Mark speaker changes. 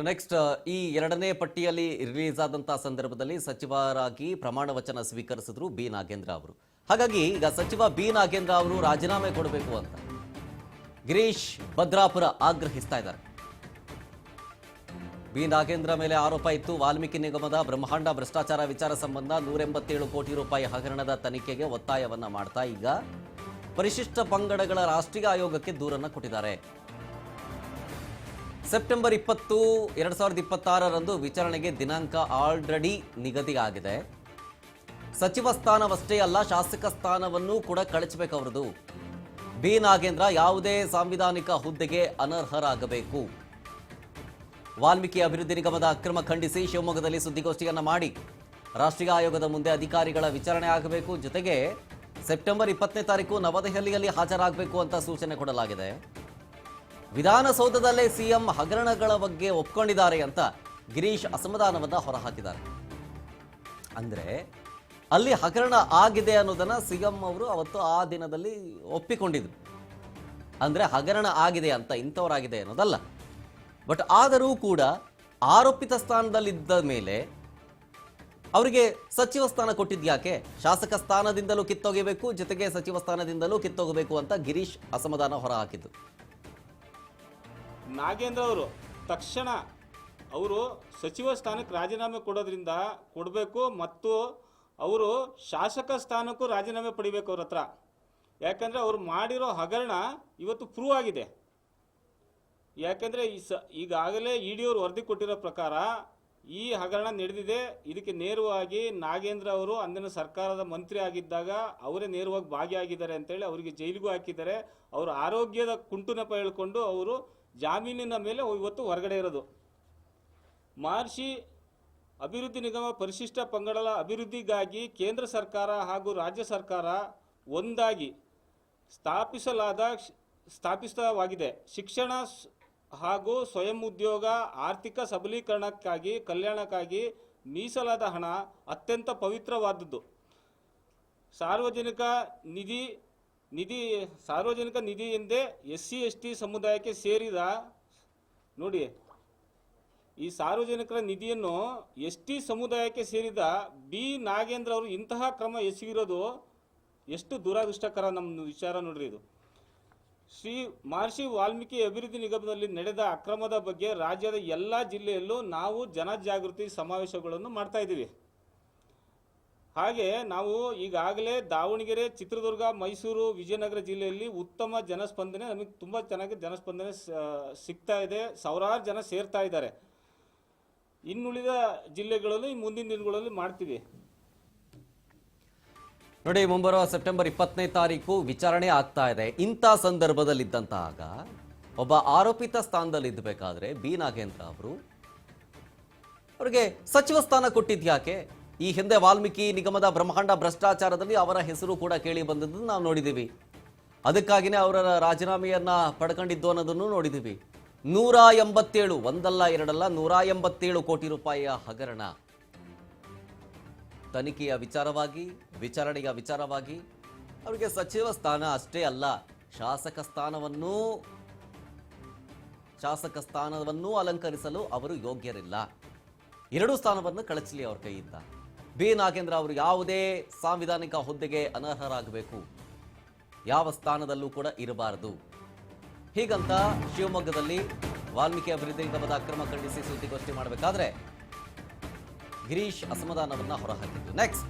Speaker 1: Next ಈ ಎರಡನೇ ಪಟ್ಟಿಯಲ್ಲಿ ರಿಲೀಸ್ ಆದಂತಹ ಸಂದರ್ಭದಲ್ಲಿ ಸಚಿವರಾಗಿ ಪ್ರಮಾಣ ವಚನ ಸ್ವೀಕರಿಸಿದ್ರು ಬಿ ನಾಗೇಂದ್ರ ಅವರು. ಹಾಗಾಗಿ ಈಗ ಸಚಿವ ಬಿ ನಾಗೇಂದ್ರ ಅವರು ರಾಜೀನಾಮೆ ಕೊಡಬೇಕು ಅಂತ ಗಿರೀಶ್ ಭದ್ರಾಪುರ ಆಗ್ರಹಿಸ್ತಾ ಇದ್ದಾರೆ. ಬಿ ನಾಗೇಂದ್ರ ಮೇಲೆ ಆರೋಪ ಇತ್ತು. ವಾಲ್ಮೀಕಿ ನಿಗಮದ ಬ್ರಹ್ಮಾಂಡ ಭ್ರಷ್ಟಾಚಾರ ವಿಚಾರ ಸಂಬಂಧ 187 ಕೋಟಿ ರೂಪಾಯಿ ಹಗರಣದ ತನಿಖೆಗೆ ಒತ್ತಾಯವನ್ನ ಮಾಡ್ತಾ ಈಗ ಪರಿಶಿಷ್ಟ ಪಂಗಡಗಳ ರಾಷ್ಟ್ರೀಯ ಆಯೋಗಕ್ಕೆ ದೂರನ್ನು ಕೊಟ್ಟಿದ್ದಾರೆ. ಸೆಪ್ಟೆಂಬರ್ 20, 2026ರಂದು ವಿಚಾರಣೆಗೆ ದಿನಾಂಕ ಆಲ್ರೆಡಿ ನಿಗದಿಯಾಗಿದೆ. ಸಚಿವ ಸ್ಥಾನವಷ್ಟೇ ಅಲ್ಲ, ಶಾಸಕ ಸ್ಥಾನವನ್ನು ಕೂಡ ಕಳಚಬೇಕು ಅವರದು. ಬಿ ನಾಗೇಂದ್ರ ಯಾವುದೇ ಸಾಂವಿಧಾನಿಕ ಹುದ್ದೆಗೆ ಅನರ್ಹರಾಗಬೇಕು. ವಾಲ್ಮೀಕಿ ಅಭಿವೃದ್ಧಿ ನಿಗಮದ ಅಕ್ರಮ ಖಂಡಿಸಿ ಶಿವಮೊಗ್ಗದಲ್ಲಿ ಸುದ್ದಿಗೋಷ್ಠಿಯನ್ನ ಮಾಡಿ ರಾಷ್ಟ್ರೀಯ ಆಯೋಗದ ಮುಂದೆ ಅಧಿಕಾರಿಗಳ ವಿಚಾರಣೆ ಆಗಬೇಕು. ಜೊತೆಗೆ ಸೆಪ್ಟೆಂಬರ್ 20ನೇ ತಾರೀಕು ನವದೆಹಲಿಯಲ್ಲಿ ಹಾಜರಾಗಬೇಕು ಅಂತ ಸೂಚನೆ ಕೊಡಲಾಗಿದೆ. ವಿಧಾನಸೌಧದಲ್ಲೇ ಸಿಎಂ ಹಗರಣಗಳ ಬಗ್ಗೆ ಒಪ್ಕೊಂಡಿದ್ದಾರೆ ಅಂತ ಗಿರೀಶ್ ಅಸಮಾಧಾನವನ್ನ ಹೊರಹಾಕಿದ್ದಾರೆ. ಅಂದ್ರೆ ಅಲ್ಲಿ ಹಗರಣ ಆಗಿದೆ ಅನ್ನೋದನ್ನ ಸಿಎಂ ಅವರು ಅವತ್ತು ಆ ದಿನದಲ್ಲಿ ಒಪ್ಪಿಕೊಂಡಿದ್ರು. ಅಂದ್ರೆ ಹಗರಣ ಆಗಿದೆ ಅಂತ ಇಂಥವರಾಗಿದೆ ಅನ್ನೋದಲ್ಲ. ಬಟ್ ಆದರೂ ಕೂಡ ಆರೋಪಿತ ಸ್ಥಾನದಲ್ಲಿದ್ದ ಮೇಲೆ ಅವರಿಗೆ ಸಚಿವ ಸ್ಥಾನ ಕೊಟ್ಟಿದ್ಯಾಕೆ? ಶಾಸಕ ಸ್ಥಾನದಿಂದಲೂ ಕಿತ್ತೊಗೆಯಬೇಕು, ಜೊತೆಗೆ ಸಚಿವ ಸ್ಥಾನದಿಂದಲೂ ಕಿತ್ತೊಗಬೇಕು ಅಂತ ಗಿರೀಶ್ ಅಸಮಾಧಾನ ಹೊರಹಾಕಿದ್ದು.
Speaker 2: ನಾಗೇಂದ್ರ ಅವರು ತಕ್ಷಣ ಅವರು ಸಚಿವ ಸ್ಥಾನಕ್ಕೆ ರಾಜೀನಾಮೆ ಕೊಡಬೇಕು ಮತ್ತು ಅವರು ಶಾಸಕ ಸ್ಥಾನಕ್ಕೂ ರಾಜೀನಾಮೆ ಪಡಿಬೇಕು ಅವ್ರ ಹತ್ರ. ಯಾಕಂದರೆ ಅವರು ಮಾಡಿರೋ ಹಗರಣ ಇವತ್ತು ಪ್ರೂವ್ ಆಗಿದೆ. ಯಾಕಂದರೆ ಈಗಾಗಲೇ ಇಡಿ ಅವರು ವರದಿ ಕೊಟ್ಟಿರೋ ಪ್ರಕಾರ ಈ ಹಗರಣ ನಡೆದಿದೆ. ಇದಕ್ಕೆ ನೇರವಾಗಿ ನಾಗೇಂದ್ರ ಅವರು ಅಂದಿನ ಸರ್ಕಾರದ ಮಂತ್ರಿ ಆಗಿದ್ದಾಗ ಅವರೇ ನೇರವಾಗಿ ಭಾಗಿಯಾಗಿದ್ದಾರೆ ಅಂತೇಳಿ ಅವರಿಗೆ ಜೈಲಿಗೂ ಹಾಕಿದ್ದಾರೆ. ಅವರ ಆರೋಗ್ಯದ ಕುಂಟುನೆಪ ಹೇಳ್ಕೊಂಡು ಅವರು ಜಾಮೀನಿನ ಮೇಲೆ ಇವತ್ತು ಹೊರಗಡೆ ಇರೋದು. ಮಹರ್ಷಿ ಅಭಿವೃದ್ಧಿ ನಿಗಮ ಪರಿಶಿಷ್ಟ ಪಂಗಡಗಳ ಅಭಿವೃದ್ಧಿಗಾಗಿ ಕೇಂದ್ರ ಸರ್ಕಾರ ಹಾಗೂ ರಾಜ್ಯ ಸರ್ಕಾರ ಒಂದಾಗಿ ಸ್ಥಾಪಿತವಾಗಿದೆ. ಶಿಕ್ಷಣ ಹಾಗೂ ಸ್ವಯಂ ಉದ್ಯೋಗ, ಆರ್ಥಿಕ ಸಬಲೀಕರಣಕ್ಕಾಗಿ, ಕಲ್ಯಾಣಕ್ಕಾಗಿ ಮೀಸಲಾದ ಹಣ ಅತ್ಯಂತ ಪವಿತ್ರವಾದದ್ದು. ಸಾರ್ವಜನಿಕ ನಿಧಿ ಎಂದೇ SC/ST ಸಮುದಾಯಕ್ಕೆ ಸೇರಿದ ನೋಡಿ, ಈ ಸಾರ್ವಜನಿಕರ ನಿಧಿಯನ್ನು ST ಸಮುದಾಯಕ್ಕೆ ಸೇರಿದ ಬಿ ನಾಗೇಂದ್ರ ಅವರು ಇಂತಹ ಕ್ರಮ ಎಸಗಿರೋದು ಎಷ್ಟು ದುರಾದೃಷ್ಟಕರ. ನಮ್ಮ ವಿಚಾರ ನೋಡ್ರಿ. ಇದು ಶ್ರೀ ಮಹರ್ಷಿ ವಾಲ್ಮೀಕಿ ಅಭಿವೃದ್ಧಿ ನಿಗಮದಲ್ಲಿ ನಡೆದ ಅಕ್ರಮದ ಬಗ್ಗೆ ರಾಜ್ಯದ ಎಲ್ಲ ಜಿಲ್ಲೆಯಲ್ಲೂ ನಾವು ಜನಜಾಗೃತಿ ಸಮಾವೇಶಗಳನ್ನು ಮಾಡ್ತಾ ಇದ್ದೀವಿ. ಹಾಗೆ ನಾವು ಈಗಾಗಲೇ ದಾವಣಗೆರೆ, ಚಿತ್ರದುರ್ಗ, ಮೈಸೂರು, ವಿಜಯನಗರ ಜಿಲ್ಲೆಯಲ್ಲಿ ಉತ್ತಮ ಜನಸ್ಪಂದನೆ, ನಮಗೆ ತುಂಬ ಚೆನ್ನಾಗಿ ಜನಸ್ಪಂದನೆ ಸಿಗ್ತಾ ಇದೆ. ಸಾವಿರಾರು ಜನ ಸೇರ್ತಾ ಇದ್ದಾರೆ. ಇನ್ನುಳಿದ ಜಿಲ್ಲೆಗಳಲ್ಲಿ ಮುಂದಿನ ದಿನಗಳಲ್ಲಿ ಮಾಡ್ತೀವಿ.
Speaker 1: ನೋಡಿ, ಮುಂಬರುವ ಸೆಪ್ಟೆಂಬರ್ 20ನೇ ತಾರೀಕು ವಿಚಾರಣೆ ಆಗ್ತಾ ಇದೆ. ಇಂಥ ಸಂದರ್ಭದಲ್ಲಿದ್ದಂತಾಗ ಒಬ್ಬ ಆರೋಪಿತ ಸ್ಥಾನದಲ್ಲಿ ಇದ್ದಬೇಕಾದ್ರೆ ಬಿ ನಾಗೇಂದ್ರ ಅವರಿಗೆ ಸಚಿವ ಸ್ಥಾನ ಕೊಟ್ಟಿದ್ಯಾಕೆ? ಈ ಹಿಂದೆ ವಾಲ್ಮೀಕಿ ನಿಗಮದ ಬ್ರಹ್ಮಾಂಡ ಭ್ರಷ್ಟಾಚಾರದಲ್ಲಿ ಅವರ ಹೆಸರು ಕೂಡ ಕೇಳಿ ಬಂದದ್ದನ್ನು ನಾವು ನೋಡಿದ್ದೀವಿ. ಅದಕ್ಕಾಗಿಯೇ ಅವರ ರಾಜೀನಾಮೆಯನ್ನ ಪಡ್ಕೊಂಡಿದ್ದು ಅನ್ನೋದನ್ನು ನೋಡಿದ್ದೀವಿ. 187, ಒಂದಲ್ಲ ಎರಡಲ್ಲ, 187 ಕೋಟಿ ರೂಪಾಯಿಯ ಹಗರಣ ತನಿಖೆಯ ವಿಚಾರವಾಗಿ, ವಿಚಾರಣೆಯ ವಿಚಾರವಾಗಿ ಅವರಿಗೆ ಸಚಿವ ಸ್ಥಾನ ಅಷ್ಟೇ ಅಲ್ಲ, ಶಾಸಕ ಸ್ಥಾನವನ್ನು ಅಲಂಕರಿಸಲು ಅವರು ಯೋಗ್ಯರಿಲ್ಲ. 2 ಸ್ಥಾನವನ್ನು ಕಳಚಲಿ ಅವ್ರ ಕೈಯಿಂದ. ಬಿ ನಾಗೇಂದ್ರ ಅವರು ಯಾವುದೇ ಸಾಂವಿಧಾನಿಕ ಹುದ್ದೆಗೆ ಅನರ್ಹರಾಗಬೇಕು, ಯಾವ ಸ್ಥಾನದಲ್ಲೂ ಕೂಡ ಇರಬಾರದು. ಹೀಗಂತ ಶಿವಮೊಗ್ಗದಲ್ಲಿ ವಾಲ್ಮೀಕಿ ಅಭಿವೃದ್ಧಿ ನಿಗಮದ ಅಕ್ರಮ ಖಂಡಿಸಿ ಸುದ್ದಿಗೋಷ್ಠಿ ಮಾಡಬೇಕಾದ್ರೆ ಗಿರೀಶ್ ಅಸಮಾಧಾನವನ್ನ ಹೊರಹಾಕಿದ್ದು. ನೆಕ್ಸ್ಟ್